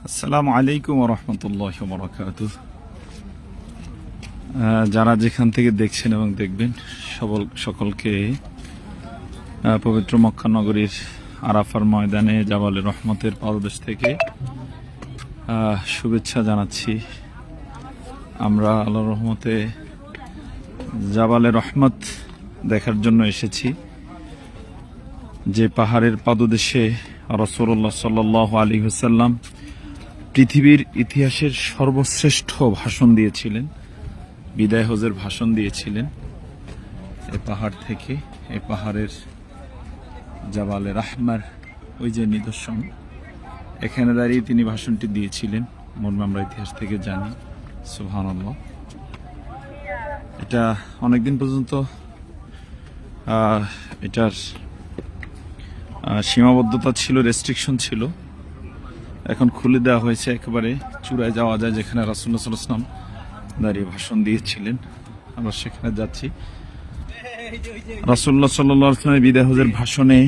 আসসালামু আলাইকুম ওয়া রাহমাতুল্লাহি ওয়া বারাকাতুহু। যারা যেখান থেকে দেখছেন এবং দেখবেন সকলকে পবিত্র মক্কা নগরীর আরাফার ময়দানে জাবালে রহমতের পাদদেশ থেকে শুভেচ্ছা জানাচ্ছি। আমরা আল্লাহর রহমতে জাবালে রহমত দেখার জন্য এসেছি, যে পাহাড়ের পাদদেশে রাসূলুল্লাহ সাল্লাল্লাহু আলাইহি ওয়াসাল্লাম পৃথিবীর ইতিহাসের সর্বশ্রেষ্ঠ ভাষণ দিয়েছিলেন, বিদায় হজের ভাষণ দিয়েছিলেন। এ পাহাড় থেকে, এ পাহাড়ের জাবালে রাহমার ওই যে নিদর্শন, এখানে দাঁড়িয়ে তিনি ভাষণটি দিয়েছিলেন। মর্মে আমরা ইতিহাস থেকে জানি। সুবহানাল্লাহ। এটা অনেকদিন পর্যন্ত এটার সীমাবদ্ধতা ছিল, রেস্ট্রিকশন ছিল। এখন খুলে দেওয়া হয়েছে, একেবারে চূড়ায় যাওয়া যায়, যেখানে রাসূলুল্লাহ সাল্লাল্লাহু আলাইহি ওয়াসাল্লাম দাঁড়িয়ে ভাষণ দিয়েছিলেন। আমরা সেখানে যাচ্ছি। রাসূলুল্লাহ সাল্লাল্লাহু আলাইহি ওয়াসাল্লামের বিদায় হজের ভাষণে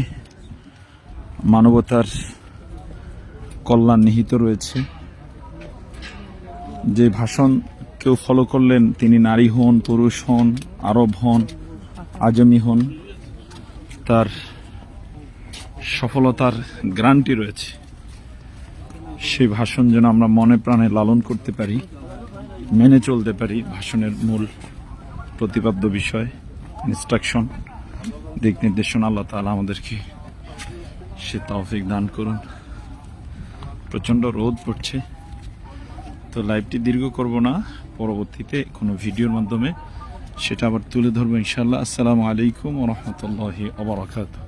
মানবতার কল্যাণ নিহিত রয়েছে। যে ভাষণ কেউ ফলো করলেন, তিনি নারী হন, পুরুষ হন, আরব হন, আজমি হন, তার সফলতার গ্যারান্টি রয়েছে। সেই ভাষণ যেন আমরা মনে প্রাণে লালন করতে পারি, মেনে চলতে পারি। ভাষণের মূল প্রতিপাদ্য বিষয়, ইনস্ট্রাকশন, দিক নির্দেশনা আল্লাহ তাআলা আমাদেরকে সে তৌফিক দান করুন। প্রচণ্ড রোদ পড়ছে, তো লাইভটি দীর্ঘ করব না, পরবর্তীতে কোনো ভিডিওর মাধ্যমে সেটা আবার তুলে ধরবো ইনশাআল্লাহ। আসসালামু আলাইকুম ওয়া রাহমাতুল্লাহি ওয়া বারাকাতুহু।